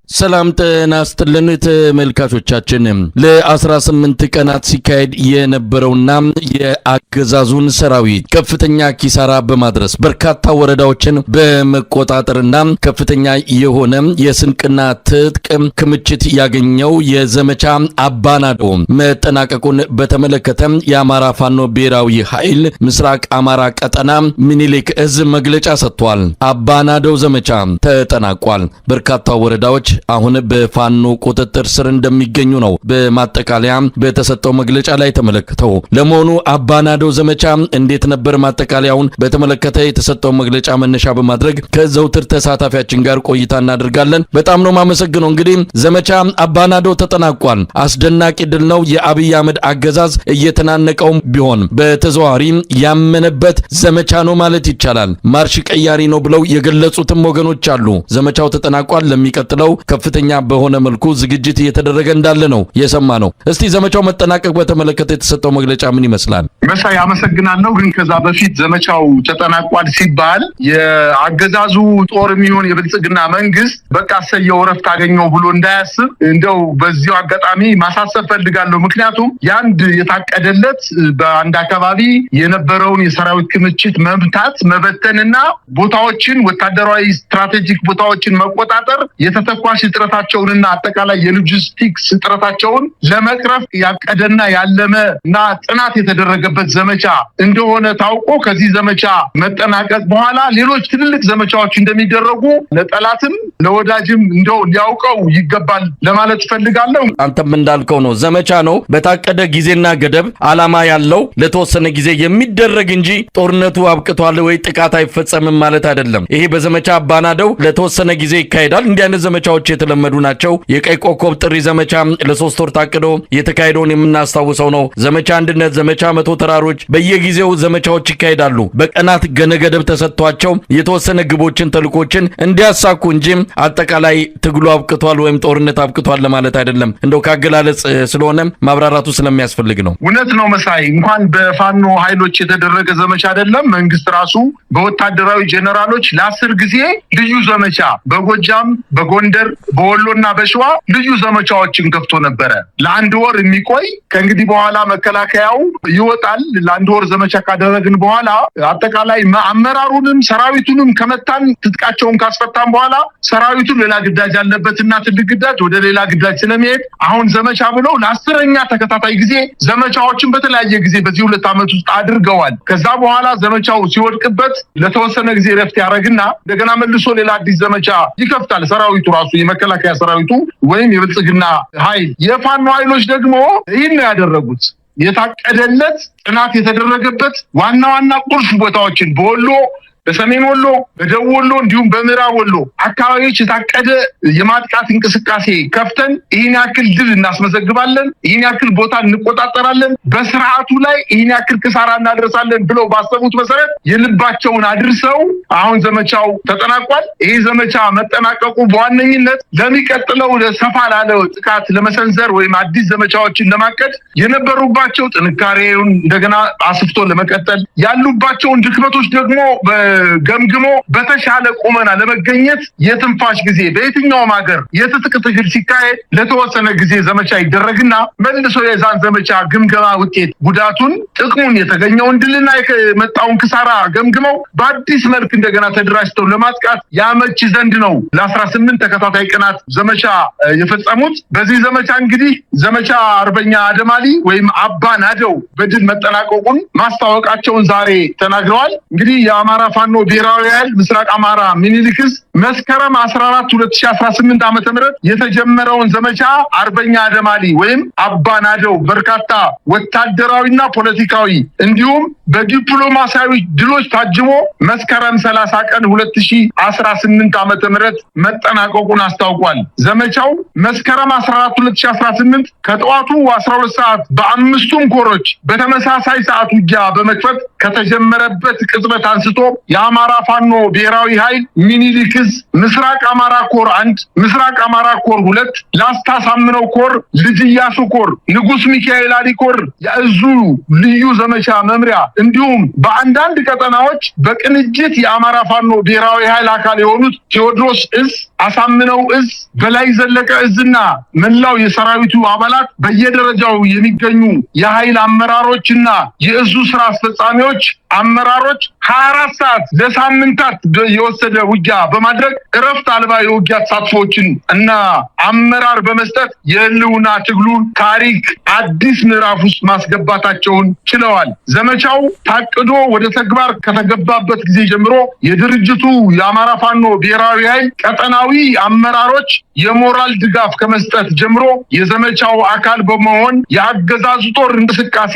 ሰላም ጤና ይስጥልን ተመልካቾቻችን ለ18 ቀናት ሲካሄድ የነበረውና የአገዛዙን ሰራዊት ከፍተኛ ኪሳራ በማድረስ በርካታ ወረዳዎችን በመቆጣጠርና ከፍተኛ የሆነ የስንቅና ትጥቅ ክምችት ያገኘው የዘመቻ አባናዶ መጠናቀቁን በተመለከተ የአማራ ፋኖ ብሔራዊ ኃይል ምስራቅ አማራ ቀጠና ሚኒሊክ እዝ መግለጫ ሰጥቷል። አባናዶ ዘመቻ ተጠናቋል። በርካታ ወረዳዎች አሁን በፋኖ ቁጥጥር ስር እንደሚገኙ ነው በማጠቃለያ በተሰጠው መግለጫ ላይ ተመለከተው። ለመሆኑ አባናዶ ዘመቻ እንዴት ነበር? ማጠቃለያውን በተመለከተ የተሰጠው መግለጫ መነሻ በማድረግ ከዘውትር ተሳታፊያችን ጋር ቆይታ እናደርጋለን። በጣም ነው ማመሰግነው። እንግዲህ ዘመቻ አባናዶ ተጠናቋል። አስደናቂ ድል ነው። የአብይ አህመድ አገዛዝ እየተናነቀው ቢሆን በተዘዋዋሪ ያመነበት ዘመቻ ነው ማለት ይቻላል። ማርሽ ቀያሪ ነው ብለው የገለጹትም ወገኖች አሉ። ዘመቻው ተጠናቋል። ለሚቀጥለው ከፍተኛ በሆነ መልኩ ዝግጅት እየተደረገ እንዳለ ነው የሰማነው። እስቲ ዘመቻው መጠናቀቅ በተመለከተ የተሰጠው መግለጫ ምን ይመስላል? መሳይ አመሰግናለሁ። ግን ከዛ በፊት ዘመቻው ተጠናቋል ሲባል የአገዛዙ ጦር የሚሆን የብልጽግና መንግስት በቃ ሰየው ረፍት አገኘው ብሎ እንዳያስብ እንደው በዚሁ አጋጣሚ ማሳሰብ ፈልጋለሁ። ምክንያቱም ያንድ የታቀደለት በአንድ አካባቢ የነበረውን የሰራዊት ክምችት መምታት መበተንና ቦታዎችን ወታደራዊ ስትራቴጂክ ቦታዎችን መቆጣጠር የተተኳሽ ጥረታቸውንና አጠቃላይ የሎጂስቲክስ ጥረታቸውን ለመቅረፍ ያቀደና ያለመ እና ጥናት የተደረገበት ዘመቻ እንደሆነ ታውቆ ከዚህ ዘመቻ መጠናቀቅ በኋላ ሌሎች ትልልቅ ዘመቻዎች እንደሚደረጉ ለጠላትም ለወዳጅም እንደው ሊያውቀው ይገባል ለማለት ፈልጋለሁ። አንተም እንዳልከው ነው፣ ዘመቻ ነው። በታቀደ ጊዜና ገደብ አላማ ያለው ለተወሰነ ጊዜ የሚደረግ እንጂ ጦርነቱ አብቅቷል ወይ ጥቃት አይፈጸምም ማለት አይደለም። ይሄ በዘመቻ አባናደው ለተወሰነ ጊዜ ይካሄዳል። እንዲህ አይነት ዘመቻዎች የተለመዱ ናቸው። የቀይ ኮከብ ጥሪ ዘመቻ ለ3 ወር ታቅዶ የተካሄደውን የምናስታውሰው ነው። ዘመቻ አንድነት፣ ዘመቻ መቶ ተራሮች፣ በየጊዜው ዘመቻዎች ይካሄዳሉ። በቀናት ገደብ ተሰጥቷቸው የተወሰነ ግቦችን ተልኮችን እንዲያሳኩ እንጂ አጠቃላይ ትግሉ አብቅቷል ወይም ጦርነት አብቅቷል ለማለት አይደለም። እንደው ካገላለጽ ስለሆነ ማብራራቱ ስለሚያስፈልግ ነው። እውነት ነው መሳይ። እንኳን በፋኖ ኃይሎች የተደረገ ዘመቻ አይደለም፣ መንግስት ራሱ በወታደራዊ ጄኔራሎች ለ10 ጊዜ ልዩ ዘመቻ በጎጃም በጎንደር በወሎና በሸዋ ልዩ ዘመቻዎችን ከፍቶ ነበረ። ለአንድ ወር የሚቆይ ከእንግዲህ በኋላ መከላከያው ይወጣል። ለአንድ ወር ዘመቻ ካደረግን በኋላ አጠቃላይ አመራሩንም ሰራዊቱንም ከመታን ትጥቃቸውን ካስፈታን በኋላ ሰራዊቱን ሌላ ግዳጅ አለበትና ትልቅ ግዳጅ ወደ ሌላ ግዳጅ ስለሚሄድ አሁን ዘመቻ ብለው ለ10ኛ ተከታታይ ጊዜ ዘመቻዎችን በተለያየ ጊዜ በዚህ 2 ዓመት ውስጥ አድርገዋል። ከዛ በኋላ ዘመቻው ሲወድቅበት ለተወሰነ ጊዜ ረፍት ያደርግና እንደገና መልሶ ሌላ አዲስ ዘመቻ ይከፍታል። ሰራዊቱ ራሱ የመከላከያ ሰራዊቱ ወይም የብልጽግና ኃይል። የፋኖ ኃይሎች ደግሞ ይህን ነው ያደረጉት። የታቀደለት ጥናት የተደረገበት ዋና ዋና ቁልፍ ቦታዎችን በወሎ በሰሜን ወሎ በደቡብ ወሎ እንዲሁም በምዕራብ ወሎ አካባቢዎች የታቀደ የማጥቃት እንቅስቃሴ ከፍተን ይህን ያክል ድል እናስመዘግባለን፣ ይህን ያክል ቦታ እንቆጣጠራለን፣ በስርዓቱ ላይ ይህን ያክል ክሳራ እናደርሳለን ብለው ባሰቡት መሰረት የልባቸውን አድርሰው አሁን ዘመቻው ተጠናቋል። ይህ ዘመቻ መጠናቀቁ በዋነኝነት ለሚቀጥለው ሰፋ ላለ ጥቃት ለመሰንዘር ወይም አዲስ ዘመቻዎችን ለማቀድ የነበሩባቸው ጥንካሬውን እንደገና አስፍቶ ለመቀጠል ያሉባቸውን ድክመቶች ደግሞ ገምግሞ በተሻለ ቁመና ለመገኘት የትንፋሽ ጊዜ በየትኛውም ሀገር የትጥቅ ትግል ሲካሄድ ለተወሰነ ጊዜ ዘመቻ ይደረግና መልሶ የዛን ዘመቻ ግምገማ ውጤት ጉዳቱን፣ ጥቅሙን፣ የተገኘውን ድልና የመጣውን ክሳራ ገምግመው በአዲስ መልክ እንደገና ተደራጅተው ለማጥቃት ያመች ዘንድ ነው ለ18 ተከታታይ ቀናት ዘመቻ የፈጸሙት። በዚህ ዘመቻ እንግዲህ ዘመቻ አርበኛ አደማሊ ወይም አባናደው በድል መጠናቀቁን ማስታወቃቸውን ዛሬ ተናግረዋል። እንግዲህ የአማራ ፋኖ ብሔራዊ ኃይል ምስራቅ አማራ ሚኒሊክ እዝ መስከረም 14 2018 ዓ.ም የተጀመረውን ዘመቻ አርበኛ አደማሊ ወይም አባናደው በርካታ ወታደራዊና ፖለቲካዊ እንዲሁም በዲፕሎማሲያዊ ድሎች ታጅቦ መስከረም 30 ቀን 2018 ዓ.ም መጠናቀቁን አስታውቋል። ዘመቻው መስከረም 14 2018 ከጠዋቱ 12 ሰዓት በአምስቱም ኮሮች በተመሳሳይ ሰዓት ውጊያ በመክፈት ከተጀመረበት ቅጽበት አንስቶ የአማራ ፋኖ ብሔራዊ ኃይል ሚኒሊክ ዕዝ ምስራቅ አማራ ኮር 1፣ ምስራቅ አማራ ኮር 2፣ ላስታ ሳምነው ኮር፣ ልጅ ኢያሱ ኮር፣ ንጉስ ሚካኤል አሊ ኮር የዕዙ ልዩ ዘመቻ መምሪያ እንዲሁም በአንዳንድ ቀጠናዎች በቅንጅት የአማራ ፋኖ ብሔራዊ ኃይል አካል የሆኑት ቴዎድሮስ ዕዝ፣ አሳምነው ዕዝ፣ በላይ ዘለቀ ዕዝና መላው የሰራዊቱ አባላት በየደረጃው የሚገኙ የኃይል አመራሮችና የዕዙ ስራ አስፈጻሚዎች አመራሮች 24 ሰዓት ለሳምንታት የወሰደ ውጊያ በማድረግ እረፍት አልባ የውጊያ ተሳትፎችን እና አመራር በመስጠት የህልውና ትግሉን ታሪክ አዲስ ምዕራፍ ውስጥ ማስገባታቸውን ችለዋል። ዘመቻው ታቅዶ ወደ ተግባር ከተገባበት ጊዜ ጀምሮ የድርጅቱ የአማራ ፋኖ ብሔራዊ ኃይል ቀጠናዊ አመራሮች የሞራል ድጋፍ ከመስጠት ጀምሮ የዘመቻው አካል በመሆን የአገዛዙ ጦር እንቅስቃሴ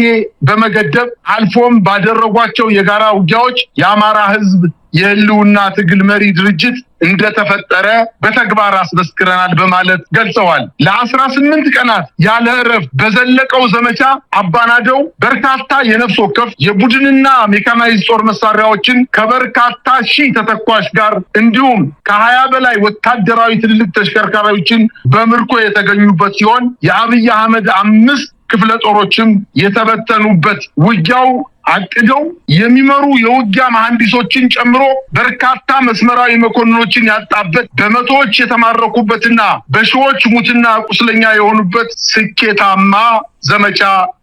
በመገደብ አልፎም ባደረጓቸው የጋራ ውጊያዎች የአማራ ህዝብ የህልውና ትግል መሪ ድርጅት እንደተፈጠረ በተግባር አስመስክረናል በማለት ገልጸዋል። ለ18 ቀናት ያለ እረፍት በዘለቀው ዘመቻ አባናደው በርካታ የነፍስ ወከፍ የቡድንና ሜካናይዝድ ጦር መሳሪያዎችን ከበርካታ ሺህ ተተኳሽ ጋር እንዲሁም ከ20 በላይ ወታደራዊ ትልልቅ ተሽከርካሪዎችን በምርኮ የተገኙበት ሲሆን የአብይ አህመድ 5 ክፍለ ጦሮችም የተበተኑበት ውጊያው አቅደው የሚመሩ የውጊያ መሐንዲሶችን ጨምሮ በርካታ መስመራዊ መኮንኖችን ያጣበት በመቶዎች የተማረኩበትና በሺዎች ሙትና ቁስለኛ የሆኑበት ስኬታማ ዘመቻ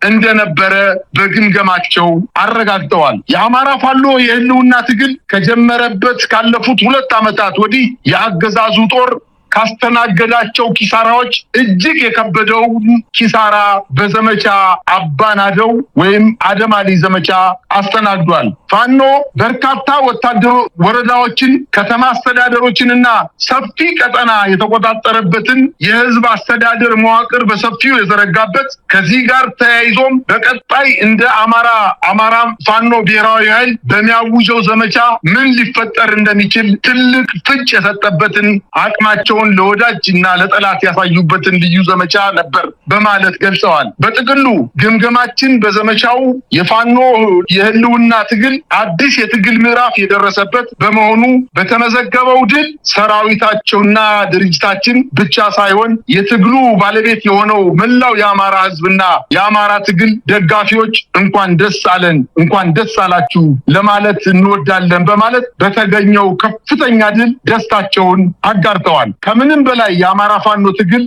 እንደነበረ በግምገማቸው አረጋግጠዋል። የአማራ ፋኖ የህልውና ትግል ከጀመረበት ካለፉት 2 ዓመታት ወዲህ የአገዛዙ ጦር ካስተናገዳቸው ኪሳራዎች እጅግ የከበደው ኪሳራ በዘመቻ አባናደው ወይም አደማሊ ዘመቻ አስተናግዷል። ፋኖ በርካታ ወታደር ወረዳዎችን፣ ከተማ አስተዳደሮችንና ሰፊ ቀጠና የተቆጣጠረበትን የህዝብ አስተዳደር መዋቅር በሰፊው የዘረጋበት ከዚህ ጋር ተያይዞም በቀጣይ እንደ አማራ ፋኖ ብሔራዊ ኃይል በሚያውጀው ዘመቻ ምን ሊፈጠር እንደሚችል ትልቅ ፍንጭ የሰጠበትን አቅማቸው ለወዳጅ እና ለጠላት ያሳዩበትን ልዩ ዘመቻ ነበር በማለት ገልጸዋል። በጥቅሉ ግምገማችን በዘመቻው የፋኖ የህልውና ትግል አዲስ የትግል ምዕራፍ የደረሰበት በመሆኑ በተመዘገበው ድል ሰራዊታቸውና ድርጅታችን ብቻ ሳይሆን የትግሉ ባለቤት የሆነው መላው የአማራ ህዝብና የአማራ ትግል ደጋፊዎች እንኳን ደስ አለን፣ እንኳን ደስ አላችሁ ለማለት እንወዳለን በማለት በተገኘው ከፍተኛ ድል ደስታቸውን አጋርተዋል። ከምንም በላይ የአማራ ፋኖ ትግል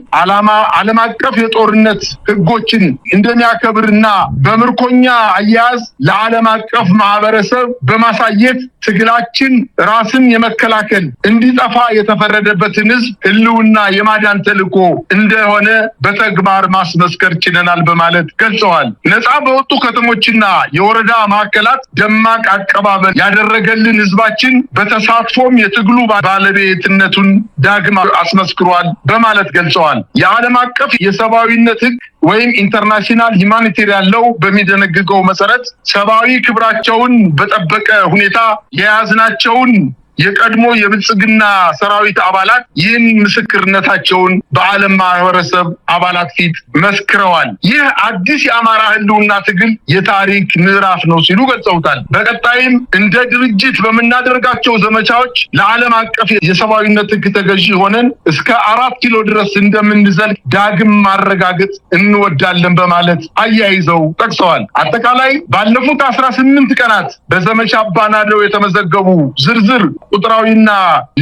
ዓለም አቀፍ የጦርነት ህጎችን እንደሚያከብርና በምርኮኛ አያያዝ ለዓለም አቀፍ ማህበረሰብ በማሳየት ትግላችን ራስን የመከላከል እንዲጠፋ የተፈረደበትን ህዝብ ህልውና የማዳን ተልዕኮ እንደሆነ በተግባር ማስመስከር ችለናል በማለት ገልጸዋል። ነፃ በወጡ ከተሞችና የወረዳ ማዕከላት ደማቅ አቀባበል ያደረገልን ህዝባችን በተሳትፎም የትግሉ ባለቤትነቱን ዳግም አስመስክሯል በማለት ገልጸዋል። የዓለም አቀፍ የሰብአዊነት ህግ ወይም ኢንተርናሽናል ሁማኒቴሪያን ሎው በሚደነግገው መሰረት ሰብአዊ ክብራቸውን በጠበቀ ሁኔታ የያዝናቸውን የቀድሞ የብልጽግና ሰራዊት አባላት ይህን ምስክርነታቸውን በዓለም ማህበረሰብ አባላት ፊት መስክረዋል። ይህ አዲስ የአማራ ህልውና ትግል የታሪክ ምዕራፍ ነው ሲሉ ገልጸውታል። በቀጣይም እንደ ድርጅት በምናደርጋቸው ዘመቻዎች ለዓለም አቀፍ የሰብአዊነት ህግ ተገዢ ሆነን እስከ 4 ኪሎ ድረስ እንደምንዘልቅ ዳግም ማረጋገጥ እንወዳለን በማለት አያይዘው ጠቅሰዋል። አጠቃላይ ባለፉት 18 ቀናት በዘመቻ አባናደው የተመዘገቡ ዝርዝር ቁጥራዊና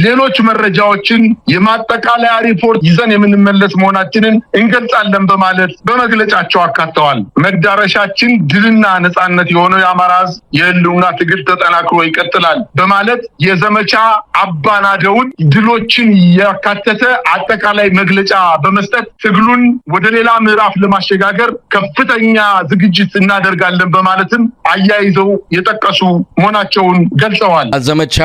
ሌሎች መረጃዎችን የማጠቃለያ ሪፖርት ይዘን የምንመለስ መሆናችንን እንገልጻለን በማለት በመግለጫቸው አካተዋል። መዳረሻችን ድልና ነጻነት የሆነው የአማራ ህዝብ የህልውና ትግል ተጠናክሮ ይቀጥላል በማለት የዘመቻ አባናደውን ድሎችን ያካተተ አጠቃላይ መግለጫ በመስጠት ትግሉን ወደ ሌላ ምዕራፍ ለማሸጋገር ከፍተኛ ዝግጅት እናደርጋለን በማለትም አያይዘው የጠቀሱ መሆናቸውን ገልጸዋል። ዘመቻ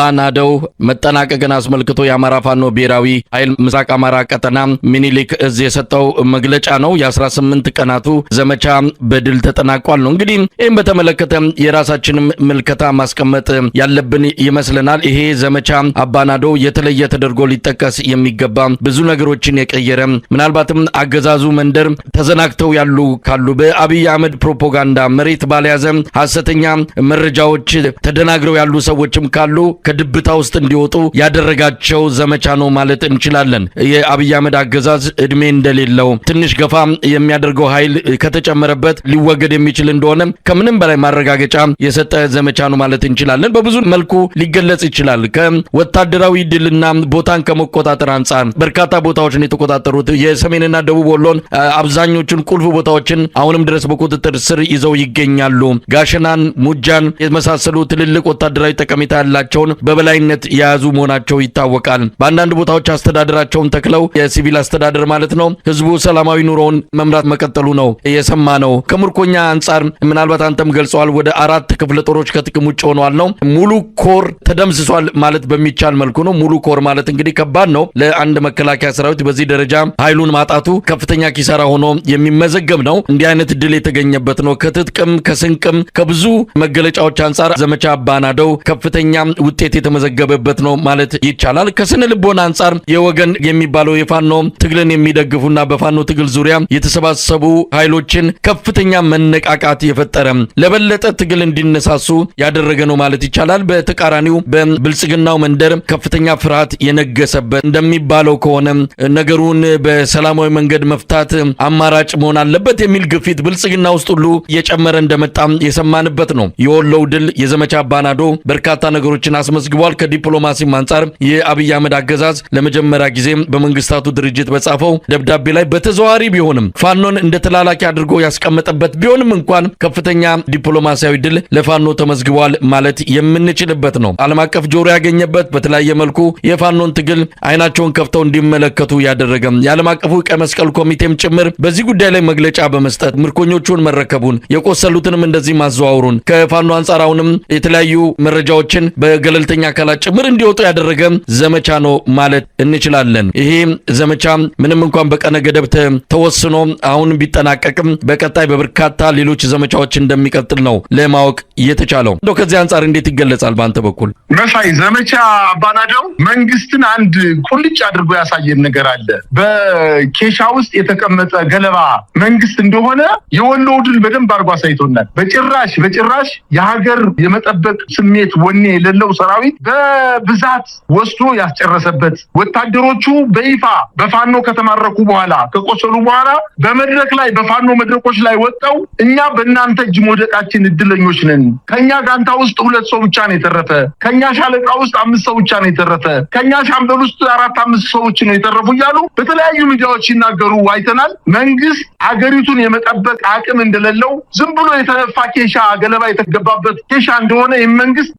አባናደው መጠናቀቅን አስመልክቶ የአማራ ፋኖ ብሔራዊ ኃይል ምስራቅ አማራ ቀጠና ሚኒሊክ እዝ የሰጠው መግለጫ ነው። የ18 ቀናቱ ዘመቻ በድል ተጠናቋል ነው። እንግዲህ ይህን በተመለከተ የራሳችንን ምልከታ ማስቀመጥ ያለብን ይመስለናል። ይሄ ዘመቻ አባናደው የተለየ ተደርጎ ሊጠቀስ የሚገባ ብዙ ነገሮችን የቀየረ ምናልባትም አገዛዙ መንደር ተዘናግተው ያሉ ካሉ በአብይ አህመድ ፕሮፓጋንዳ መሬት ባልያዘ ሐሰተኛ መረጃዎች ተደናግረው ያሉ ሰዎችም ካሉ ከድብታ ውስጥ እንዲወጡ ያደረጋቸው ዘመቻ ነው ማለት እንችላለን። የአብይ አህመድ አገዛዝ እድሜ እንደሌለው ትንሽ ገፋ የሚያደርገው ኃይል ከተጨመረበት ሊወገድ የሚችል እንደሆነ ከምንም በላይ ማረጋገጫ የሰጠ ዘመቻ ነው ማለት እንችላለን። በብዙ መልኩ ሊገለጽ ይችላል። ከወታደራዊ ድልና ቦታን ከመቆጣጠር አንጻር በርካታ ቦታዎችን የተቆጣጠሩት የሰሜንና ደቡብ ወሎን አብዛኞቹን ቁልፍ ቦታዎችን አሁንም ድረስ በቁጥጥር ስር ይዘው ይገኛሉ። ጋሸናን፣ ሙጃን የመሳሰሉ ትልልቅ ወታደራዊ ጠቀሜታ ያላቸውን በበላይነት የያዙ መሆናቸው ይታወቃል። በአንዳንድ ቦታዎች አስተዳደራቸውን ተክለው የሲቪል አስተዳደር ማለት ነው ህዝቡ ሰላማዊ ኑሮውን መምራት መቀጠሉ ነው የሰማነው። ከምርኮኛ አንጻር ምናልባት አንተም ገልጸዋል ወደ 4 ክፍለ ጦሮች ከጥቅም ውጭ ሆነዋል ነው። ሙሉ ኮር ተደምስሷል ማለት በሚቻል መልኩ ነው። ሙሉ ኮር ማለት እንግዲህ ከባድ ነው ለአንድ መከላከያ ሰራዊት በዚህ ደረጃ ኃይሉን ማጣቱ ከፍተኛ ኪሳራ ሆኖ የሚመዘገብ ነው። እንዲህ አይነት ድል የተገኘበት ነው። ከትጥቅም ከስንቅም ከብዙ መገለጫዎች አንጻር ዘመቻ አባናደው ከፍተኛ ውጤት የተመዘገበበት ነው ማለት ይቻላል። ከስነ ልቦና አንጻር የወገን የሚባለው የፋኖ ትግልን የሚደግፉና በፋኖ ትግል ዙሪያ የተሰባሰቡ ኃይሎችን ከፍተኛ መነቃቃት የፈጠረ ለበለጠ ትግል እንዲነሳሱ ያደረገ ነው ማለት ይቻላል። በተቃራኒው በብልጽግናው መንደር ከፍተኛ ፍርሃት የነገሰበት እንደሚባለው ከሆነ ነገሩን በሰላማዊ መንገድ መፍታት አማራጭ መሆን አለበት የሚል ግፊት ብልጽግና ውስጥ ሁሉ እየጨመረ እንደመጣም የሰማንበት ነው። የወሎው ድል የዘመቻ አባናዶ በርካታ ነገሮችን አስመዝግቧል። ከዲፕሎማሲም አንጻር የአብይ አህመድ አገዛዝ ለመጀመሪያ ጊዜ በመንግስታቱ ድርጅት በጻፈው ደብዳቤ ላይ በተዘዋዋሪ ቢሆንም ፋኖን እንደ ተላላኪ አድርጎ ያስቀመጠበት ቢሆንም እንኳን ከፍተኛ ዲፕሎማሲያዊ ድል ለፋኖ ተመዝግቧል ማለት የምንችልበት ነው። ዓለም አቀፍ ጆሮ ያገኘበት በተለያየ መልኩ የፋኖን ትግል አይናቸውን ከፍተው እንዲመለከቱ ያደረገ የዓለም አቀፉ ቀይ መስቀል ኮሚቴም ጭምር በዚህ ጉዳይ ላይ መግለጫ በመስጠት ምርኮኞቹን መረከቡን የቆሰሉትንም እንደዚህ ማዘዋወሩን ከፋኖ አንጻር አሁንም የተለያዩ መረጃዎችን በገለልተኛ አካላት ጭምር እንዲወጡ ያደረገ ዘመቻ ነው ማለት እንችላለን። ይሄ ዘመቻ ምንም እንኳን በቀነ ገደብ ተወስኖ አሁን ቢጠናቀቅም በቀጣይ በበርካታ ሌሎች ዘመቻዎች እንደሚቀጥል ነው ለማወቅ የተቻለው። እንደው ከዚህ አንጻር እንዴት ይገለጻል በአንተ በኩል? መሳይ ዘመቻ አባናደው መንግስትን አንድ ቁልጭ አድርጎ ያሳየን ነገር አለ። በኬሻ ውስጥ የተቀመጠ ገለባ መንግስት እንደሆነ የወሎው ድል በደንብ አድርጎ አሳይቶናል። በጭራሽ የሀገር የመጠበቅ ስሜት ወኔ የሌለው ሰራዊት በብዛት ወስዶ ያስጨረሰበት ወታደሮቹ በይፋ በፋኖ ከተማረኩ በኋላ ከቆሰሉ በኋላ በመድረክ ላይ በፋኖ መድረኮች ላይ ወጣው እኛ በእናንተ እጅ መውደቃችን እድለኞች ነን፣ ከኛ ጋንታ ውስጥ 2 ሰው ብቻ ነው የተረፈ፣ ከኛ ሻለቃ ውስጥ 5 ሰው ብቻ ነው የተረፈ፣ ከኛ ሻምበል ውስጥ 4-5 ሰዎች ነው የተረፉ እያሉ በተለያዩ ሚዲያዎች ሲናገሩ አይተናል። መንግስት አገሪቱን የመጠበቅ አቅም እንደሌለው ዝም ብሎ የተነፋ ኬሻ ገለባ የተገባበት ኬሻ እንደሆነ መንግስት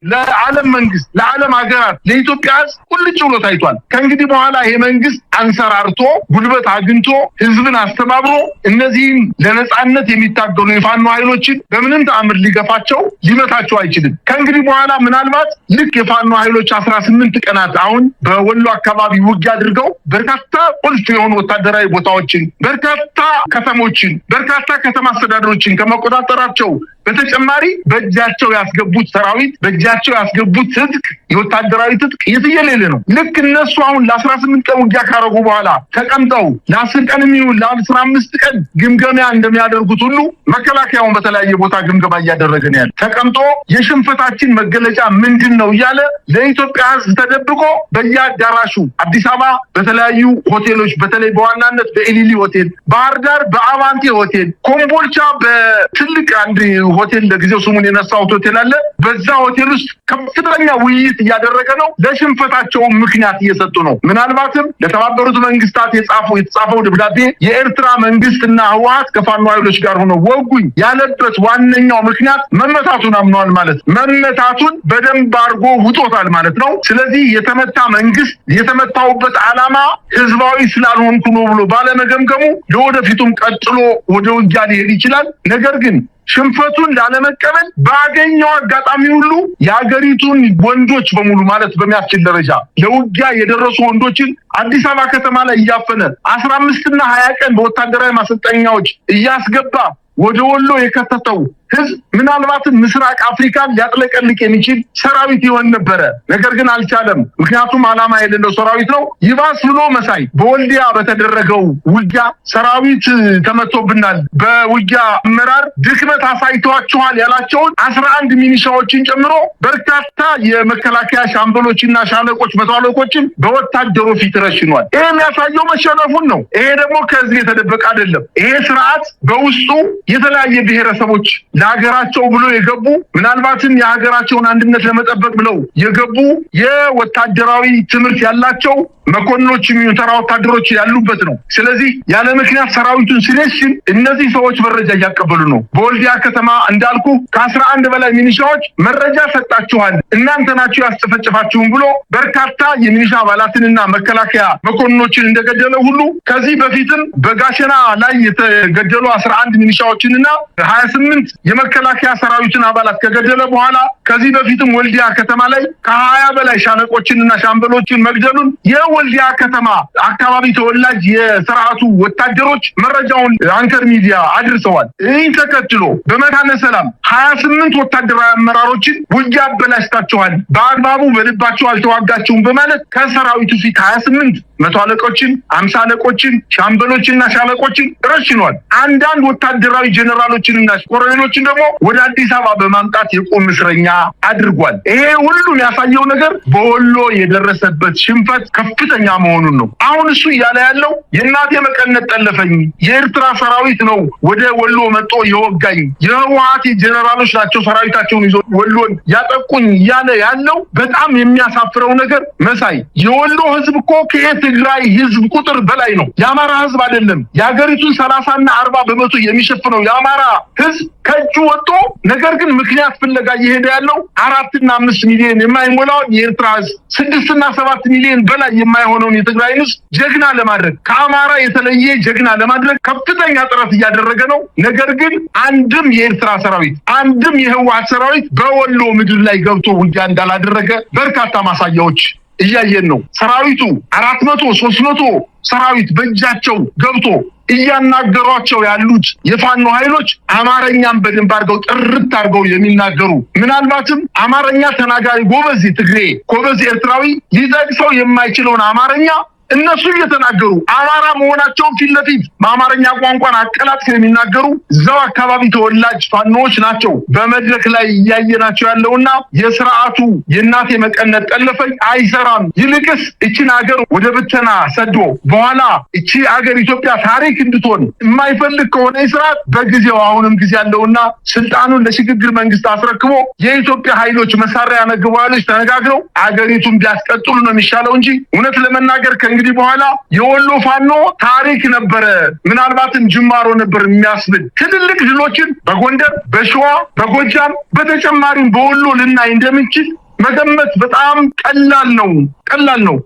ለዓለም ሀገራት ለኢትዮጵያ ቁልጭ ብሎ ታይቷል። ከእንግዲህ በኋላ ይሄ መንግስት አንሰራርቶ ጉልበት አግኝቶ ህዝብን አስተባብሮ እነዚህን ለነጻነት የሚታገሉ የፋኖ ኃይሎችን በምንም ተአምር ሊገፋቸው ሊመታቸው አይችልም። ከእንግዲህ በኋላ ምናልባት ልክ የፋኖ ኃይሎች 18 ቀናት አሁን በወሎ አካባቢ ውጊያ አድርገው በርካታ ቁልፍ የሆኑ ወታደራዊ ቦታዎችን፣ በርካታ ከተሞችን፣ በርካታ ከተማ አስተዳደሮችን ከመቆጣጠራቸው በተጨማሪ በእጃቸው ያስገቡት ሰራዊት በእጃቸው ያስገቡት ትጥቅ የወታደራዊ ትጥቅ የትየሌለ ነው። ልክ እነሱ አሁን ለ18 ቀን ውጊያ ካረጉ በኋላ ተቀምጠው ለ10 ቀን የሚሆን ለ15 ቀን ግምገማ እንደሚያደርጉት ሁሉ መከላከያውን በተለያየ ቦታ ግምገማ እያደረገ ነው ያለ። ተቀምጦ የሽንፈታችን መገለጫ ምንድነው እያለ ለኢትዮጵያ ሕዝብ ተደብቆ በየአዳራሹ አዲስ አበባ በተለያዩ ሆቴሎች በተለይ በዋናነት በኤሊሊ ሆቴል፣ ባህር ዳር በአቫንቴ ሆቴል፣ ኮምቦልቻ በትልቅ አንድ ሆቴል ለጊዜው ስሙን የነሳሁት ሆቴል አለ። በዛ ሆቴል ውስጥ ከፍተኛ ውይይት እያደረገ ነው። ለሽንፈታቸው ምክንያት እየሰጡ ነው። ምናልባትም ለተባበሩት መንግስታት የተጻፈው ደብዳቤ የኤርትራ መንግስትና ህወሓት ከፋኖ ኃይሎች ጋር ሆነው ወጉኝ ያለበት ዋነኛው ምክንያት መመታቱን አምነዋል ማለት ነው። መመታቱን በደንብ አድርጎ ውጦታል ማለት ነው። ስለዚህ የተመታ መንግስት የተመታውበት ዓላማ ህዝባዊ ስላልሆንኩ ነው ብሎ ባለመገምገሙ ለወደፊቱም ቀጥሎ ወደ ውጊያ ሊሄድ ይችላል። ነገር ግን ሽንፈቱን ላለመቀበል ባገኘው አጋጣሚ ሁሉ የሀገሪቱን ወንዶች በሙሉ ማለት በሚያስችል ደረጃ ለውጊያ የደረሱ ወንዶችን አዲስ አበባ ከተማ ላይ እያፈነ 15 እና 20 ቀን በወታደራዊ ማሰልጠኛዎች እያስገባ ወደ ወሎ የከተተው ህዝብ ምናልባትም ምስራቅ አፍሪካን ሊያጥለቀልቅ የሚችል ሰራዊት ይሆን ነበረ። ነገር ግን አልቻለም። ምክንያቱም ዓላማ የሌለው ሰራዊት ነው። ይባስ ብሎ መሳይ በወልዲያ በተደረገው ውጊያ ሰራዊት ተመቶብናል፣ በውጊያ አመራር ድክመት አሳይቷቸዋል ያላቸውን 11 ሚኒሻዎችን ጨምሮ በርካታ የመከላከያ ሻምበሎችና ሻለቆች መቶ አለቆችን በወታደሩ ፊት ረሽኗል። ይሄ የሚያሳየው መሸነፉን ነው። ይሄ ደግሞ ከህዝብ የተደበቀ አይደለም። ይሄ ስርዓት በውስጡ የተለያየ ብሔረሰቦች ለሀገራቸው ብሎ የገቡ ምናልባትም የሀገራቸውን አንድነት ለመጠበቅ ብለው የገቡ የወታደራዊ ትምህርት ያላቸው መኮንኖች ተራ ወታደሮች ያሉበት ነው። ስለዚህ ያለ ምክንያት ሰራዊቱን ሲለሽን እነዚህ ሰዎች መረጃ እያቀበሉ ነው። በወልዲያ ከተማ እንዳልኩ ከ11 በላይ ሚኒሻዎች መረጃ ሰጣችኋል፣ እናንተ ናችሁ ያስጨፈጨፋችሁም ብሎ በርካታ የሚኒሻ አባላትንና መከላከያ መኮንኖችን እንደገደለ ሁሉ ከዚህ በፊትም በጋሸና ላይ የተገደሉ 11 ሚኒሻዎችንና 28 የመከላከያ ሰራዊትን አባላት ከገደለ በኋላ ከዚህ በፊትም ወልዲያ ከተማ ላይ ከ20 በላይ ሻለቆችንና ሻምበሎችን መግደሉን የወልዲያ ከተማ አካባቢ ተወላጅ የስርዓቱ ወታደሮች መረጃውን አንከር ሚዲያ አድርሰዋል። ይህን ተከትሎ በመካነ ሰላም 28 ወታደራዊ አመራሮችን ውጊያ አበላሽታችኋል፣ በአግባቡ በልባቸው አልተዋጋችሁም በማለት ከሰራዊቱ ፊት 28 መቶ አለቆችን፣ 50 አለቆችን፣ ሻምበሎችንና ሻለቆችን ረሽኗል። አንዳንድ ወታደራዊ ጀነራሎችንና ኮሎኔሎችን ደግሞ ወደ አዲስ አበባ በማምጣት የቁም እስረኛ አድርጓል። ይሄ ሁሉ ያሳየው ነገር በወሎ የደረሰበት ሽንፈት ከፍተኛ መሆኑን ነው። አሁን እሱ እያለ ያለው የእናቴ መቀነት ጠለፈኝ፣ የኤርትራ ሰራዊት ነው ወደ ወሎ መጥቶ የወጋኝ፣ የህወሓት ጀነራሎች ናቸው ሰራዊታቸውን ይዞ ወሎን ያጠቁኝ እያለ ያለው በጣም የሚያሳፍረው ነገር መሳይ የወሎ ህዝብ እኮ ከትግራይ ህዝብ ቁጥር በላይ ነው። የአማራ ህዝብ አይደለም። የሀገሪቱን 30 እና 40 በመቶ የሚሸፍነው የአማራ ህዝብ ከእጁ ወጥቶ ነገር ግን ምክንያት ፍለጋ እየሄደ ያለው 4 እና 5 ሚሊዮን የማይሞላውን የኤርትራ ህዝብ 6 እና 7 ሚሊዮን በላይ የማይሆነውን የትግራይ ህዝብ ጀግና ለማድረግ ከአማራ የተለየ ጀግና ለማድረግ ከፍተኛ ጥረት እያደረገ ነው። ነገር ግን አንድም የኤርትራ ሰራዊት አንድም የህወሓት ሰራዊት በወሎ ምድር ላይ ገብቶ ውጊያ እንዳላደረገ በርካታ ማሳያዎች እያየን ነው። ሰራዊቱ 400 300 ሰራዊት በእጃቸው ገብቶ እያናገሯቸው ያሉት የፋኖ ኃይሎች አማርኛን በደንብ አድርገው ጥርት አድርገው የሚናገሩ ምናልባትም አማርኛ ተናጋሪ ጎበዝ ትግሬ ጎበዝ ኤርትራዊ ሊጠቅሰው የማይችለውን አማርኛ እነሱ እየተናገሩ አማራ መሆናቸውን ፊት ለፊት በአማርኛ ቋንቋን አቀላጥፈው የሚናገሩ እዛው አካባቢ ተወላጅ ፋኖዎች ናቸው በመድረክ ላይ እያየናቸው ያለውና የስርዓቱ የእናቴ መቀነት ጠለፈኝ አይሰራም። ይልቅስ እቺን ሀገር ወደ ብተና ሰዶ በኋላ እቺ ሀገር ኢትዮጵያ ታሪክ እንድትሆን የማይፈልግ ከሆነ ስርዓት በጊዜው አሁንም ጊዜ ያለውና ስልጣኑን ለሽግግር መንግስት አስረክቦ የኢትዮጵያ ኃይሎች መሳሪያ ያነገቡ ኃይሎች ተነጋግረው ሀገሪቱን ቢያስቀጥሉ ነው የሚሻለው እንጂ እውነት ለመናገር እንግዲህ በኋላ የወሎ ፋኖ ታሪክ ነበረ፣ ምናልባትም ጅማሮ ነበር የሚያስብል ትልልቅ ድሎችን በጎንደር፣ በሸዋ፣ በጎጃም በተጨማሪም በወሎ ልናይ እንደምንችል መገመት በጣም ቀላል ነው።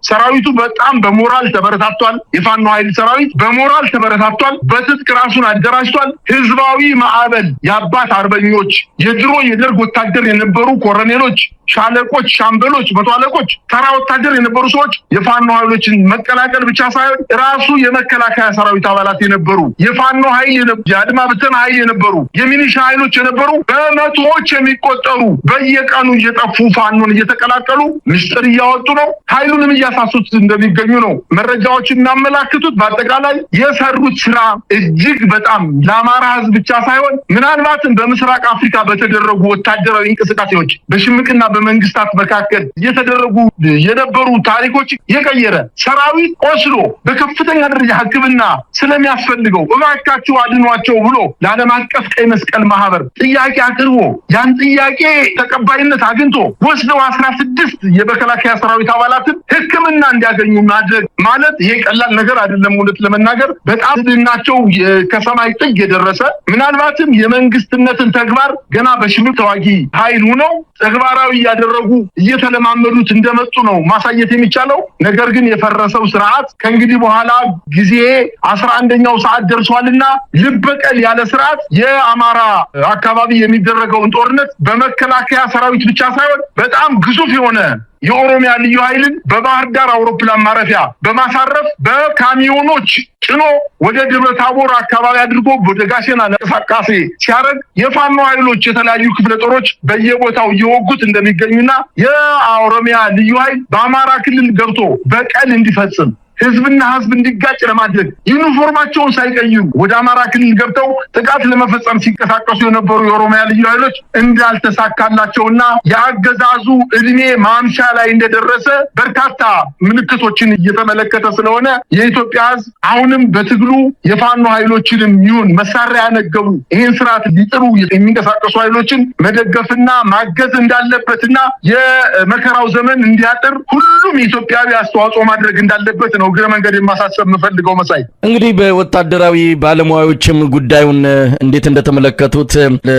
ሰራዊቱ በጣም በሞራል ተበረታቷል። የፋኖ ኃይል ሰራዊት በሞራል ተበረታቷል። በትጥቅ ራሱን አደራጅቷል። ህዝባዊ ማዕበል የአባት አርበኞች የድሮ የደርግ ወታደር የነበሩ ኮሎኔሎች፣ ሻለቆች፣ ሻምበሎች፣ መቶ አለቆች፣ ተራ ወታደር የነበሩ ሰዎች የፋኖ ኃይሎችን መቀላቀል ብቻ ሳይሆን ራሱ የመከላከያ ሰራዊት አባላት የነበሩ የፋኖ ኃይል የአድማ ብተና ኃይል የነበሩ የሚኒሻ ኃይሎች የነበሩ በመቶዎች የሚቆጠሩ በየቀኑ እየጠፉ ፋኖን እየተቀላቀሉ ምስጢር እያወጡ ነው። ኃይሉንም እያሳሱት እንደሚገኙ ነው መረጃዎች የሚያመላክቱት። በአጠቃላይ የሰሩት ስራ እጅግ በጣም ለአማራ ህዝብ ብቻ ሳይሆን ምናልባትም በምስራቅ አፍሪካ በተደረጉ ወታደራዊ እንቅስቃሴዎች በሽምቅና በመንግስታት መካከል እየተደረጉ የነበሩ ታሪኮች የቀየረ ሰራዊት ቆስሎ በከፍተኛ ደረጃ ሕክምና ስለሚያስፈልገው እባካችሁ አድኗቸው ብሎ ለዓለም አቀፍ ቀይ መስቀል ማህበር ጥያቄ አቅርቦ ያን ጥያቄ ተቀባይነት አግኝቶ ወስዶ የቀረው 16 የመከላከያ ሰራዊት አባላትን ሕክምና እንዲያገኙ ማድረግ ማለት ይሄ ቀላል ነገር አይደለም። እውነት ለመናገር በጣም ድናቸው ከሰማይ ጥግ የደረሰ ምናልባትም የመንግስትነትን ተግባር ገና በሽምቅ ተዋጊ ኃይል ሆነው ተግባራዊ ያደረጉ እየተለማመዱት እንደመጡ ነው ማሳየት የሚቻለው። ነገር ግን የፈረሰው ስርዓት ከእንግዲህ በኋላ ጊዜ 11ኛው ሰዓት ደርሷልና ልበቀል ያለ ስርዓት የአማራ አካባቢ የሚደረገውን ጦርነት በመከላከያ ሰራዊት ብቻ ሳይሆን በጣም ግዙፍ የሆነ የኦሮሚያ ልዩ ኃይልን በባህር ዳር አውሮፕላን ማረፊያ በማሳረፍ በካሚዮኖች ጭኖ ወደ ደብረ ታቦር አካባቢ አድርጎ ወደ ጋሸና እንቅስቃሴ ሲያደርግ የፋኖ ኃይሎች የተለያዩ ክፍለ ጦሮች በየቦታው እየወጉት እንደሚገኙና የኦሮሚያ ልዩ ኃይል በአማራ ክልል ገብቶ በቀል እንዲፈጽም ህዝብና ህዝብ እንዲጋጭ ለማድረግ ዩኒፎርማቸውን ሳይቀይሩ ወደ አማራ ክልል ገብተው ጥቃት ለመፈጸም ሲንቀሳቀሱ የነበሩ የኦሮሚያ ልዩ ኃይሎች እንዳልተሳካላቸውና የአገዛዙ እድሜ ማምሻ ላይ እንደደረሰ በርካታ ምልክቶችን እየተመለከተ ስለሆነ የኢትዮጵያ ህዝብ አሁንም በትግሉ የፋኖ ኃይሎችንም ይሁን መሳሪያ ያነገቡ ይህን ስርዓት ሊጥሩ የሚንቀሳቀሱ ኃይሎችን መደገፍና ማገዝ እንዳለበትና የመከራው ዘመን እንዲያጥር ሁሉም ኢትዮጵያዊ አስተዋጽኦ ማድረግ እንዳለበት ነው ግረ መንገድ የማሳሰብ የምፈልገው። መሳይ እንግዲህ በወታደራዊ ባለሙያዎችም ጉዳዩን እንዴት እንደተመለከቱት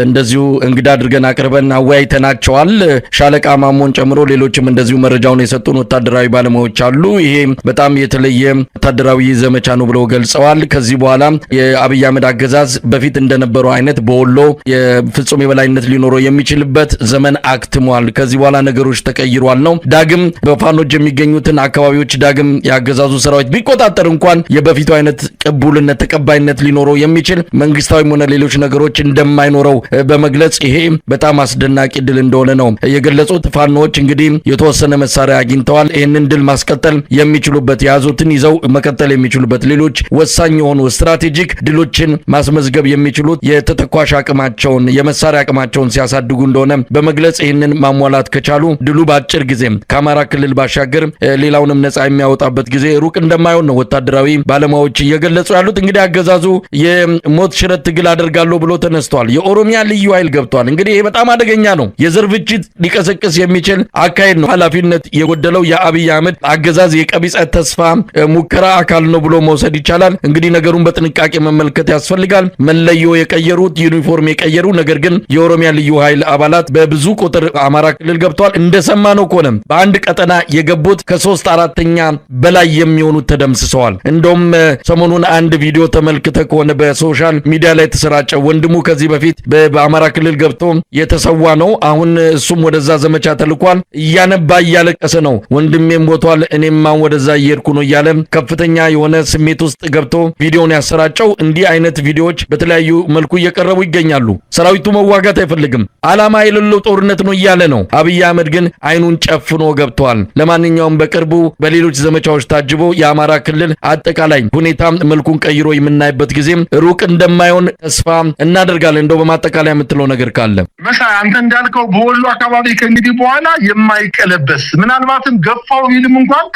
እንደዚሁ እንግዳ አድርገን አቅርበን አወያይተናቸዋል። ሻለቃ ማሞን ጨምሮ ሌሎችም እንደዚሁ መረጃውን የሰጡን ወታደራዊ ባለሙያዎች አሉ። ይሄ በጣም የተለየ ወታደራዊ ዘመቻ ነው ብለው ገልጸዋል። ከዚህ በኋላ የአብይ አህመድ አገዛዝ በፊት እንደነበረው አይነት በወሎ የፍጹም የበላይነት ሊኖረው የሚችልበት ዘመን አክትሟል። ከዚህ በኋላ ነገሮች ተቀይሯል ነው። ዳግም በፋኖች የሚገኙትን አካባቢዎች ዳግም ያገዛዙ ሰራዊት ቢቆጣጠር እንኳን የበፊቱ አይነት ቅቡልነት ተቀባይነት ሊኖረው የሚችል መንግስታዊም ሆነ ሌሎች ነገሮች እንደማይኖረው በመግለጽ ይሄ በጣም አስደናቂ ድል እንደሆነ ነው የገለጹት። ፋኖች እንግዲህ የተወሰነ መሳሪያ አግኝተዋል። ይህንን ድል ማስቀጠል የሚችሉበት የያዙትን ይዘው መቀጠል የሚችሉበት ሌሎች ወሳኝ የሆኑ ስትራቴጂክ ድሎችን ማስመዝገብ የሚችሉት የተተኳሽ አቅማቸውን የመሳሪያ አቅማቸውን ሲያሳድጉ እንደሆነ በመግለጽ ይህንን ማሟላት ከቻሉ ድሉ በአጭር ጊዜ ከአማራ ክልል ባሻገር ሌላውንም ነጻ የሚያወጣበት ጊዜ ሩቅ እንደማይሆን ነው ወታደራዊ ባለሙያዎች እየገለጹ ያሉት። እንግዲህ አገዛዙ የሞት ሽረት ትግል አደርጋለሁ ብሎ ተነስቷል። የኦሮሚያ ልዩ ኃይል ገብቷል። እንግዲህ ይሄ በጣም አደገኛ ነው። የዘር ፍጅት ሊቀሰቅስ የሚችል አካሄድ ነው። ኃላፊነት የጎደለው የአብይ አህመድ አገዛዝ የቀቢጸ ተስፋ ሙከራ አካል ነው ብሎ መውሰድ ይቻላል። እንግዲህ ነገሩን በጥንቃቄ መመልከት ያስፈልጋል። መለዮ የቀየሩት ዩኒፎርም የቀየሩ ነገር ግን የኦሮሚያ ልዩ ኃይል አባላት በብዙ ቁጥር አማራ ክልል ገብተዋል። እንደሰማነው ከሆነ በአንድ ቀጠና የገቡት ከ3/4 በላይ የሚሆኑት ተደምስሰዋል። እንደውም ሰሞኑን አንድ ቪዲዮ ተመልክተ ከሆነ በሶሻል ሚዲያ ላይ ተሰራጨ። ወንድሙ ከዚህ በፊት በአማራ ክልል ገብቶ የተሰዋ ነው። አሁን እሱም ወደዛ ዘመቻ ተልኳል። እያነባ እያለቀሰ ነው። ወንድሜም ሞቷል፣ እኔም አሁን ወደዛ እየሄድኩ ነው እያለ ከፍተኛ የሆነ ስሜት ውስጥ ገብቶ ቪዲዮን ያሰራጨው። እንዲህ አይነት ቪዲዮዎች በተለያዩ መልኩ እየቀረቡ ይገኛሉ። ሰራዊቱ መዋጋት አይፈልግም፣ አላማ የሌለው ጦርነት ነው እያለ ነው። አብይ አህመድ ግን አይኑን ጨፍኖ ገብቷል። ለማንኛውም በቅርቡ በሌሎች ዘመቻዎች ታጅቦ የአማራ ክልል አጠቃላይ ሁኔታ መልኩን ቀይሮ የምናይበት ጊዜም ሩቅ እንደማይሆን ተስፋ እናደርጋለን። እንደው በማጠቃላይ የምትለው ነገር ካለ መሳይ፣ አንተ እንዳልከው በወሎ አካባቢ ከእንግዲህ በኋላ የማይቀለበስ ምናልባትም ገፋው ቢልም እንኳን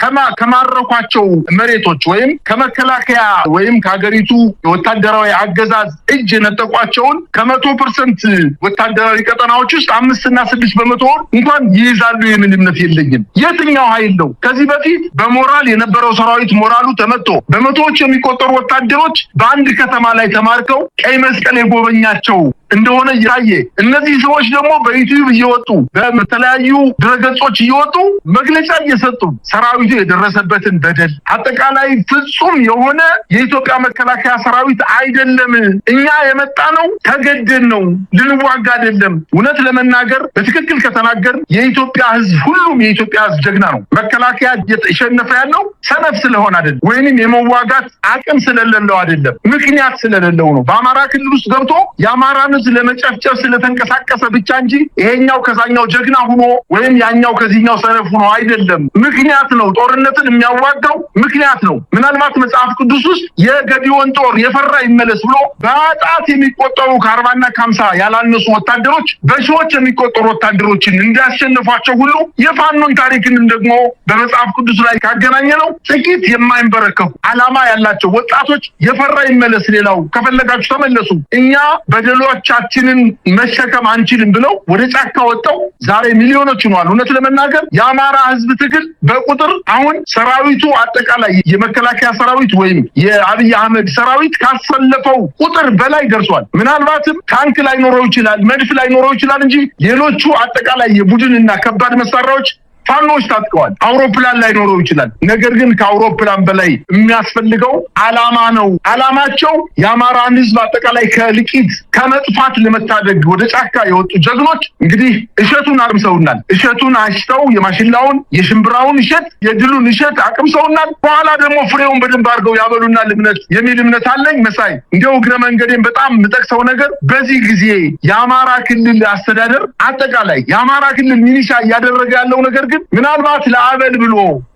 ከማረኳቸው መሬቶች ወይም ከመከላከያ ወይም ከሀገሪቱ ወታደራዊ አገዛዝ እጅ የነጠቋቸውን ከ100% ወታደራዊ ቀጠናዎች ውስጥ 5 እና 6 በመቶ እንኳን ይይዛሉ የሚል እምነት የለኝም። የትኛው ኃይል ነው ከዚህ በፊት በሞራል የነበረው ሰራዊት ሞራሉ ተመቶ በመቶዎች የሚቆጠሩ ወታደሮች በአንድ ከተማ ላይ ተማርከው ቀይ መስቀል የጎበኛቸው እንደሆነ ያየ እነዚህ ሰዎች ደግሞ በዩቲዩብ እየወጡ በተለያዩ ድረገጾች እየወጡ መግለጫ እየሰጡ ሰራዊቱ የደረሰበትን በደል አጠቃላይ ፍጹም የሆነ የኢትዮጵያ መከላከያ ሰራዊት አይደለም፣ እኛ የመጣ ነው ተገደን ነው ልንዋጋ አይደለም። እውነት ለመናገር በትክክል ከተናገር የኢትዮጵያ ሕዝብ ሁሉም የኢትዮጵያ ሕዝብ ጀግና ነው። መከላከያ እየተሸነፈ ያለው ሰነፍ ስለሆነ አይደለም፣ ወይንም የመዋጋት አቅም ስለሌለው አይደለም፣ ምክንያት ስለሌለው ነው። በአማራ ክልል ውስጥ ገብቶ የአማራን ለመጨፍጨፍ ስለተንቀሳቀሰ ብቻ እንጂ ይሄኛው ከዛኛው ጀግና ሆኖ ወይም ያኛው ከዚህኛው ሰነፍ ሆኖ አይደለም። ምክንያት ነው። ጦርነትን የሚያዋጋው ምክንያት ነው። ምናልባት መጽሐፍ ቅዱስ ውስጥ የገዲዮን ጦር የፈራ ይመለስ ብሎ በጣት የሚቆጠሩ ከ40 እና 50 ያላነሱ ወታደሮች በሺዎች የሚቆጠሩ ወታደሮችን እንዳሸነፏቸው ሁሉ የፋኖን ታሪክንም ደግሞ በመጽሐፍ ቅዱስ ላይ ካገናኘ ነው ጥቂት የማይንበረከኩ ዓላማ ያላቸው ወጣቶች የፈራ ይመለስ፣ ሌላው ከፈለጋችሁ ተመለሱ፣ እኛ በደሎች ልጆቻችንን መሸከም አንችልም ብለው ወደ ጫካ ወጣው ዛሬ ሚሊዮኖች ሆነዋል። እውነት ለመናገር የአማራ ህዝብ ትግል በቁጥር አሁን ሰራዊቱ አጠቃላይ የመከላከያ ሰራዊት ወይም የአብይ አህመድ ሰራዊት ካሰለፈው ቁጥር በላይ ደርሷል። ምናልባትም ታንክ ላይ ኖረው ይችላል፣ መድፍ ላይ ኖረው ይችላል እንጂ ሌሎቹ አጠቃላይ የቡድንና ከባድ መሳሪያዎች ፋኖች ታጥቀዋል። አውሮፕላን ላይ ኖረው ይችላል። ነገር ግን ከአውሮፕላን በላይ የሚያስፈልገው አላማ ነው። አላማቸው የአማራን ህዝብ አጠቃላይ ከልቂት ከመጥፋት ለመታደግ ወደ ጫካ የወጡ ጀግኖች እንግዲህ እሸቱን አቅምሰውናል። እሸቱን አሽተው የማሽላውን የሽምብራውን እሸት የድሉን እሸት አቅምሰውናል። በኋላ ደግሞ ፍሬውን በደንብ አድርገው ያበሉናል የሚል እምነት አለኝ። መሳይ እንዲያው እግረ መንገዴን በጣም የምጠቅሰው ነገር በዚህ ጊዜ የአማራ ክልል አስተዳደር አጠቃላይ የአማራ ክልል ሚኒሻ እያደረገ ያለው ነገር ግን ምናልባት ለአበል ብሎ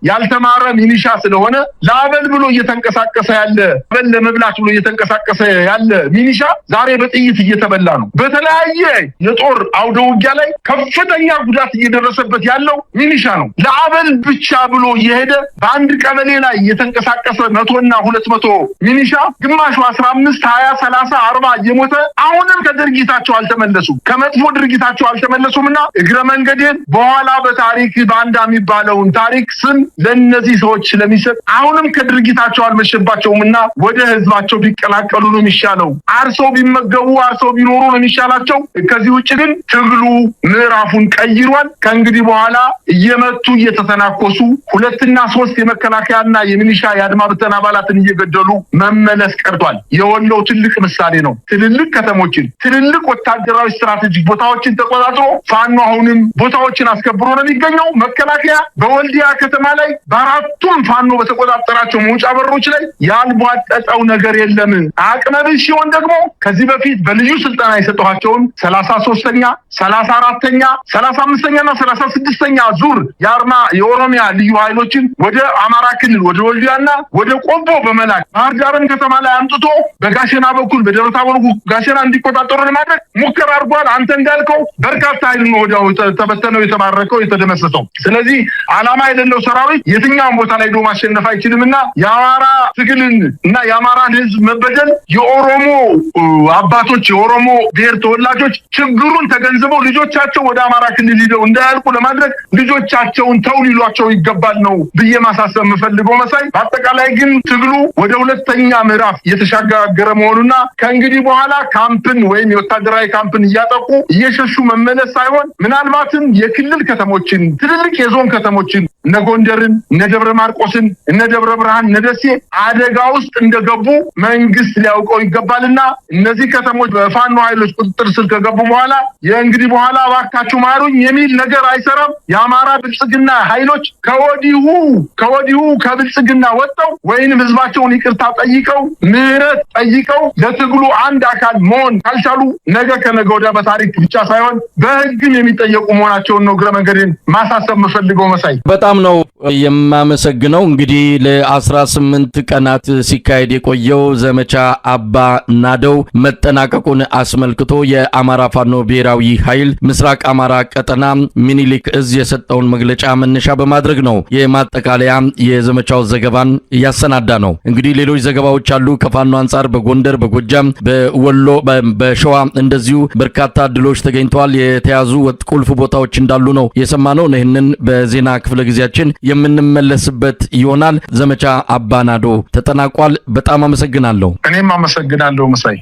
ያልተማረ ሚኒሻ ስለሆነ ለአበል ብሎ እየተንቀሳቀሰ ያለ አበል ለመብላት ብሎ እየተንቀሳቀሰ ያለ ሚኒሻ ዛሬ በጥይት እየተበላ ነው። በተለያየ የጦር አውደ ውጊያ ላይ ከፍተኛ ጉዳት እየደረሰበት ያለው ሚኒሻ ነው። ለአበል ብቻ ብሎ እየሄደ በአንድ ቀበሌ ላይ እየተንቀሳቀሰ 100 እና 200 ሚኒሻ ግማሹ 15 20 30 40 እየሞተ አሁንም ከድርጊታቸው አልተመለሱም፣ ከመጥፎ ድርጊታቸው አልተመለሱምና እግረ መንገዴን በኋላ በታሪክ ባንዳ የሚባለውን ታሪክ ስም ለነዚህ ሰዎች ስለሚሰጥ አሁንም ከድርጊታቸው አልመሸባቸውምና ወደ ህዝባቸው ቢቀላቀሉ ነው የሚሻለው። አርሰው ቢመገቡ አርሰው ቢኖሩ ነው የሚሻላቸው። ከዚህ ውጭ ግን ትግሉ ምዕራፉን ቀይሯል። ከእንግዲህ በኋላ እየመቱ እየተተናኮሱ 2 እና 3 የመከላከያና የሚሊሻ የአድማ ብተና አባላትን እየገደሉ መመለስ ቀርቷል። የወሎው ትልቅ ምሳሌ ነው። ትልልቅ ከተሞችን ትልልቅ ወታደራዊ ስትራቴጂክ ቦታዎችን ተቆጣጥሮ ፋኖ አሁንም ቦታዎችን አስከብሮ ነው የሚገኘው። መከላከያ በወልዲያ ከተማ ላይ በአራቱም ፋኖ በተቆጣጠራቸው መውጫ በሮች ላይ ያልቧጠጠው ነገር የለም። አቅመቢስ ሲሆን ደግሞ ከዚህ በፊት በልዩ ስልጠና የሰጠኋቸውን 33ኛ 34ኛ 35ኛ እና 36ኛ ዙር የኦሮሚያ ልዩ ኃይሎችን ወደ አማራ ክልል ወደ ወልዲያና ወደ ቆቦ በመላክ ባህር ዳርን ከተማ ላይ አምጥቶ በጋሸና በኩል በደብረታቦር ጋሸና እንዲቆጣጠሩ ለማድረግ ሙከራ አድርጓል። አንተ እንዳልከው በርካታ ኃይል ነው ወዲያው ተበተነው የተማረከው የተደመሰሰው። ስለዚህ ዓላማ የሌለው ሰራዊት የትኛውን ቦታ ላይ ሄዶ ማሸነፍ አይችልምና የአማራ ትግልን እና የአማራን ህዝብ መበደል የኦሮሞ አባቶች የኦሮሞ ብሔር ተወላጆች ችግሩን ተገንዝበው ልጆቻቸው ወደ አማራ ክልል ሄደው እንዳያልቁ ለማድረግ ልጆቻቸውን ተው ሊሏቸው ይገባል ነው ብዬ ማሳሰብ የምፈልገው መሳይ። በአጠቃላይ ግን ትግሉ ወደ ሁለተኛ ምዕራፍ እየተሻገረ መሆኑና ከእንግዲህ በኋላ ካምፕን ወይም የወታደራዊ ካምፕን እያጠቁ እየሸሹ መመለስ ሳይሆን ምናልባትም የክልል ከተሞችን ትልልቅ የዞን ከተሞችን እነ ጎንደርን እነ ደብረ ማርቆስን እነ ደብረ ብርሃን እነ ደሴ አደጋ ውስጥ እንደገቡ መንግስት ሊያውቀው ይገባልና እነዚህ ከተሞች በፋኖ ኃይሎች ቁጥጥር ስር ከገቡ በኋላ የእንግዲህ በኋላ እባካችሁ ማሩኝ የሚል ነገር አይሰራም። የአማራ ብልጽግና ኃይሎች ከወዲሁ ከብልጽግና ወጥተው ወይንም ህዝባቸውን ይቅርታ ጠይቀው ምህረት ጠይቀው ለትግሉ አንድ አካል መሆን ካልቻሉ ነገ ከነገ ወዲያ በታሪክ ብቻ ሳይሆን በህግም የሚጠየቁ መሆናቸውን ነው እግረ መንገድን ማሳሰብ የምፈልገው መሳይ። በጣም ነው የማመሰግነው። እንግዲህ ለ18 ቀናት ሲካሄድ የቆየው ዘመቻ አባ ናደው መጠናቀቁን አስመልክቶ የአማራ ፋኖ ብሔራዊ ኃይል ምስራቅ አማራ ቀጠና ሚኒሊክ እዝ የሰጠውን መግለጫ መነሻ በማድረግ ነው የማጠቃለያ የዘመቻው ዘገባን ያሰናዳ ነው። እንግዲህ ሌሎች ዘገባዎች አሉ ከፋኖ አንጻር በጎንደር፣ በጎጃም፣ በወሎ፣ በሸዋ እንደዚሁ በርካታ ድሎች ተገኝተዋል። የተያዙ ቁልፍ ቦታዎች እንዳሉ ነው የሰማነው። ይህንን በዜና ክፍለ ጊዜያችን የምንመለስበት ይሆናል። ዘመቻ አባ ናዶ ተጠናቋል። በጣም አመሰግናለሁ። እኔም አመሰግናለሁ መሳይ።